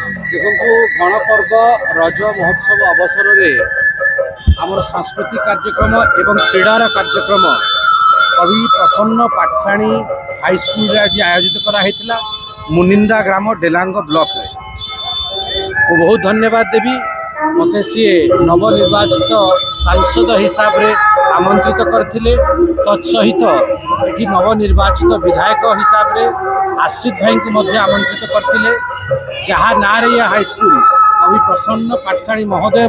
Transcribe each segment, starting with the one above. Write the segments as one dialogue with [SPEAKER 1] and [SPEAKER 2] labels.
[SPEAKER 1] देखो गणपर्व रज महोत्सव अवसर में आम सांस्कृतिक कार्यक्रम एवं क्रीडार कार्यक्रम कवि प्रसन्न पाठशाणी हाईस्कल आज आयोजित कराइला मुनिंदा ग्राम डेलांग ब्लॉक में बहुत धन्यवाद देवी मत सी नवनिर्वाचित सांसद हिसाब से आमंत्रित करते तत्सहित ये नवनिर्वाचित विधायक हिसाब से आश्रित भाई को आमंत्रित करते जहाँ ना हाईस्कल कवि प्रसन्न पाठशाणी महोदय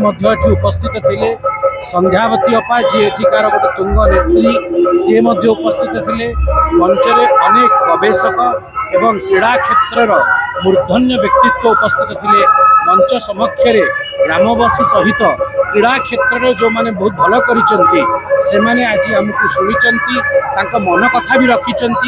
[SPEAKER 1] उपस्थित थे संध्यावती अपा जी एठिकार गोटे तुंग नेत्री सी उपस्थित थे मंचरे अनेक गवेषक एवं क्रीड़ा क्षेत्र मूर्धन्य व्यक्तित्व उपस्थित थे मंच समक्ष ग्रामवासी सहित क्रीड़ा क्षेत्र में जो मैंने बहुत भल कर आज आमको शुणी मन कथा भी रखिंट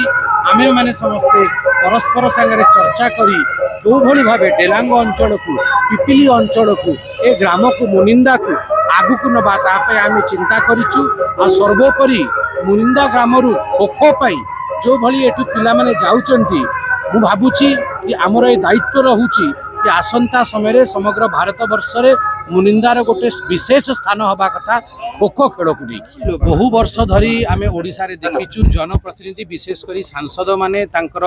[SPEAKER 1] आमे मैंने समस्ते परस्पर सांगे चर्चा करी जो भली भावे डेलांग अंचल को पिपिली अंचल को ए ग्राम को मुनिंदा को आगु को नवा तापे आमे चिंता करिचु आ सर्वोपरि मुनिंदा ग्राम रु खो खो पाई जो भली एठु पिला माने जाउचंती मु भाबुची कि हमर ए दायित्व रहूची कि आसंता समय समग्र भारत वर्ष रे मुनिंदार गोटे विशेष स्थान हवा कथा खो खो खेल को नहीं बहु वर्ष धरी आमे ओडिसा रे देखिचु जनप्रतिनिधि विशेषकर सांसद माने तांकर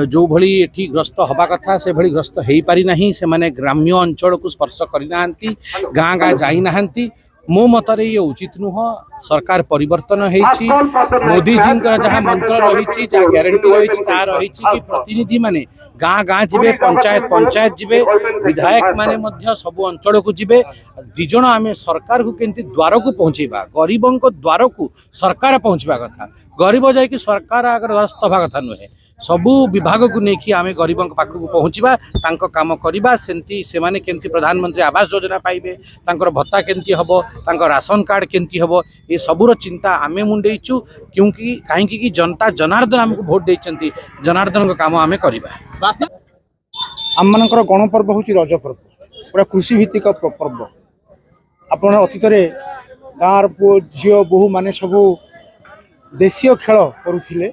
[SPEAKER 1] जो भली एठी ग्रस्त हवा कथा से भली ग्रस्त हेई पारि नाही से माने ग्राम्य अंचल को स्पर्श करि नाहंती गाँ गाँ जाई नाहंती मो मतरे ये उचित नुह सरकार परिवर्तन होईछि मोदी जी जहाँ मंत्र रही जहाँ ग्यारंटी रही कि प्रतिनिधि माने गाँ गाँ जीवे पंचायत पंचायत जीवे विधायक माने मध्य सब अंचल को जीवे दिज आम सरकार को केमती द्वार को पहुँचेबा गरीबों द्वार को सरकार पहुँचवा कथा गरीब जाकि सरकार आगे द्वारस्थ हवा कथा नुहे सबू विभाग को लेकिन आम गरीबों पाखक पहुँचवा काम करवा से माने केमती प्रधानमंत्री आवास योजना पाइबे तांकर भत्ता केमती हबो तांकर राशन कार्ड केमती हबो ये सबूर चिंता आमे मुंडेइचु क्योंकि कहीं जनता जनार्दन आमको भोट देइचंती जनार्दन काम आमे करवा
[SPEAKER 2] आम मानकर गणपर्व हूँ रज पर्व पूरा कृषि भित्तिक पर्व आपण अतीत गाँव पुओ झील बोहू माने सबू देशीय खेल करुले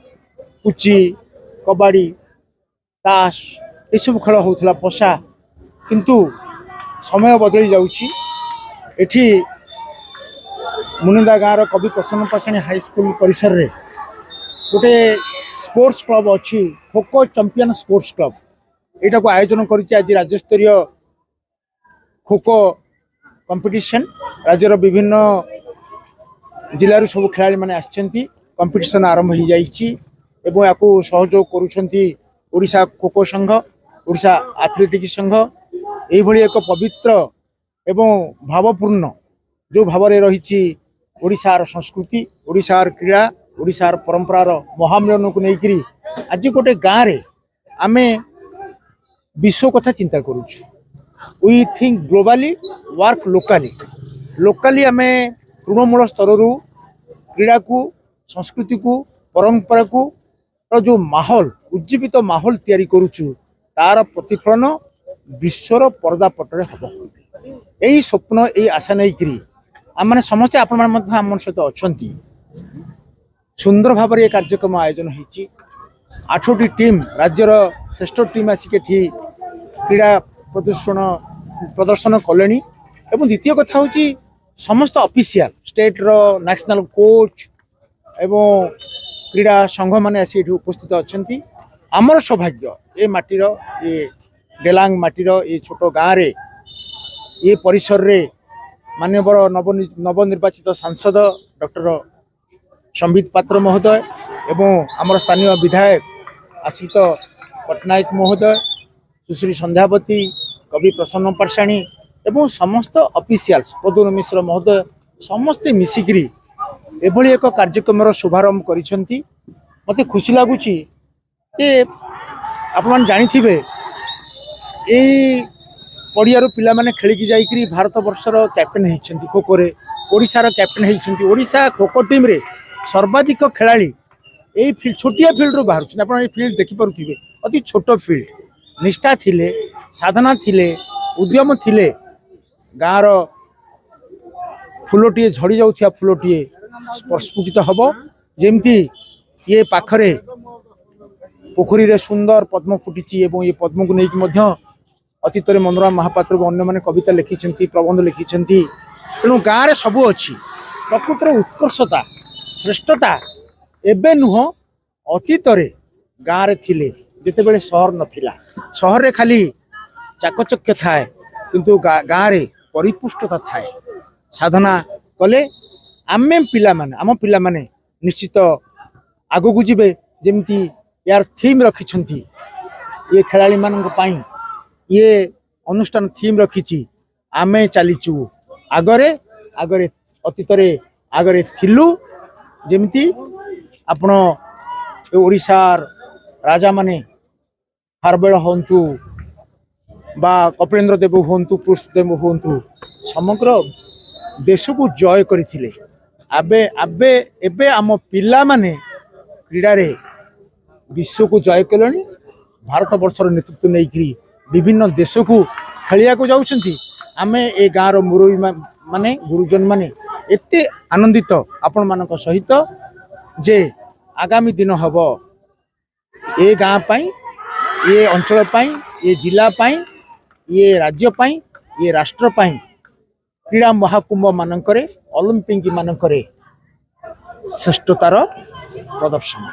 [SPEAKER 2] पुची कबाड़ी ताश ये सब खेल होता पशा किंतु समय बदली जाऊँगी एठी मुनिंदा गाँव कवि प्रसन्न पाठशाणी हाईस्कल परिसर रे गोटे स्पोर्ट्स क्लब अच्छी kho kho champion sports club यहाँ को आयोजन कर आज राज्यस्तरीय खो खो कंपटीशन राज्यर विभिन्न जिलूर सब खिलाड़ी मैंने कंपटीशन आरंभ हो जाइए एवं या सहयोग करुशा खो खो संघ ओडिशा एथलेटिक्स संघ यही एक पवित्र एवं भावपूर्ण जो भाव रही ओडिशार संस्कृति ओडिशार क्रीड़ा ओडिशार परंपरार महामिलन को लेकर आज गोटे गाँव में आमे विश्व कथा चिंता करुचु वी थिंक ग्लोबाली वर्क लोकाली आमे तृणमूल स्तर क्रीड़ा को संस्कृति को परंपरा को जो माहौल उज्जीवित माहौल तैयारी करुचु तार प्रतिफलन विश्वर पर्दा पटरे हम यही स्वप्न यही आशा नहीं आम मैंने समस्ते आपण आम सहित अच्छा सुंदर भाव ये कार्यक्रम आयोजन होती 8टी टीम राज्यर श्रेष्ठ टीम आसिक क्रीड़ा प्रदर्शन कले एवं द्वितीय कथा हूँ समस्त ऑफिशियल स्टेट रो नेशनल कोच एवं क्रीड़ा संघ मैंने आसी उपस्थित अच्छा आमर सौभाग्य ये माटीर ये डेलांग माटीर ये छोट गाँव में ये परिसर रे मानवर नवनिर्वाचित सांसद डॉक्टर संबित पात्र महोदय एवं आमर स्थानीय विधायक आशित पट्टनायक महोदय सुश्री संध्यावती कवि प्रसन्न पाठशाणी एवं समस्त ऑफिशियल्स प्रदुन मिश्र महोदय समस्ते मिसिकी एभली एक कार्यक्रम शुभारंभ करिसेंती मते खुशी लगुच आपण जानिथिबे एई पड़ियारू पिला माने खेलिकी जाइकरी भारत वर्षर कैप्टेन होइछंती खो खो रे ओडिशार कैप्टेन होइछंती ओडिशा खो खो टीम रे सर्वाधिक खेलाड़ी एई फील्ड छोटिया फील्ड रो बाहर आपण एई फील्ड देखि पारुथिबे अति छोट फील्ड निष्ठा थिले साधना थिले उद्यम थिले गाँव फुलटीए झड़ी जाउथिया फुलटीए स्फुटित हम जमती ये पाखरे पोखरी रे सुंदर पद्म फुटी ये पद्म को लेकिन ଅତୀତରେ ମନୋରମା ମହାପାତ୍ର ଅନ୍ୟମାନେ କବିତା ଲେଖିଛନ୍ତି, ପ୍ରବନ୍ଧ ଲେଖିଛନ୍ତି। ତେଣୁ ଗାଁରେ ସବୁ ଅଛି। ପ୍ରକୃତରେ ଉତ୍କର୍ଷତା ଶ୍ରେଷ୍ଠତା ଏବେ ନୁହଁ, ଅତୀତରେ ଗାଁରେ ଥିଲେ, ଯେତେବେଳେ ସହର ନଥିଲା। ସହରରେ ଖାଲି ଚାକଚକ୍ୟ ଥାଏ, କିନ୍ତୁ ଗାଁରେ ପରିପୁଷ୍ଟତା ଥାଏ। ସାଧନା କଲେ ଆମ ପିଲାମାନେ ନିଶ୍ଚିତ ଆଗକୁ ଯିବେ। ଯେମିତି ୟାର ଥିମ୍ ରଖିଛନ୍ତି, ଇଏ ଖେଳାଳିମାନଙ୍କ ପାଇଁ ଇଏ ଅନୁଷ୍ଠାନ ଥିମ୍ ରଖିଛି, ଆମେ ଚାଲିଛୁ ଆଗରେ। ଅତୀତରେ ଆଗରେ ଥିଲୁ। ଯେମିତି ଆପଣ ଓଡ଼ିଶାର ରାଜାମାନେ ଖାରବେଳ ହୁଅନ୍ତୁ ବା କପିଳେନ୍ଦ୍ର ଦେବ ହୁଅନ୍ତୁ, କୃଷ୍ଣଦେବ ହୁଅନ୍ତୁ, ସମଗ୍ର ଦେଶକୁ ଜୟ କରିଥିଲେ। ଏବେ ଆମ ପିଲାମାନେ କ୍ରୀଡ଼ାରେ ବିଶ୍ୱକୁ ଜୟ କଲେଣି। ଭାରତ ବର୍ଷର ନେତୃତ୍ୱ ନେଇକରି ବିଭିନ୍ନ ଦେଶକୁ ଖେଳିବାକୁ ଯାଉଛନ୍ତି। ଆମେ ଏ ଗାଁର ମୁରବୀ ମାନେ ଗୁରୁଜନ ମାନେ ଏତେ ଆନନ୍ଦିତ ଆପଣମାନଙ୍କ ସହିତ ଯେ ଆଗାମୀ ଦିନ ହେବ ଏ ଗାଁ ପାଇଁ, ଏ ଅଞ୍ଚଳ ପାଇଁ, ଏ ଜିଲ୍ଲା ପାଇଁ, ଏ ରାଜ୍ୟ ପାଇଁ, ଏ ରାଷ୍ଟ୍ର ପାଇଁ କ୍ରୀଡ଼ା ମହାକୁମ୍ଭ ମାନଙ୍କରେ, ଅଲିମ୍ପିକ ମାନଙ୍କରେ ଶ୍ରେଷ୍ଠତାର ପ୍ରଦର୍ଶନ।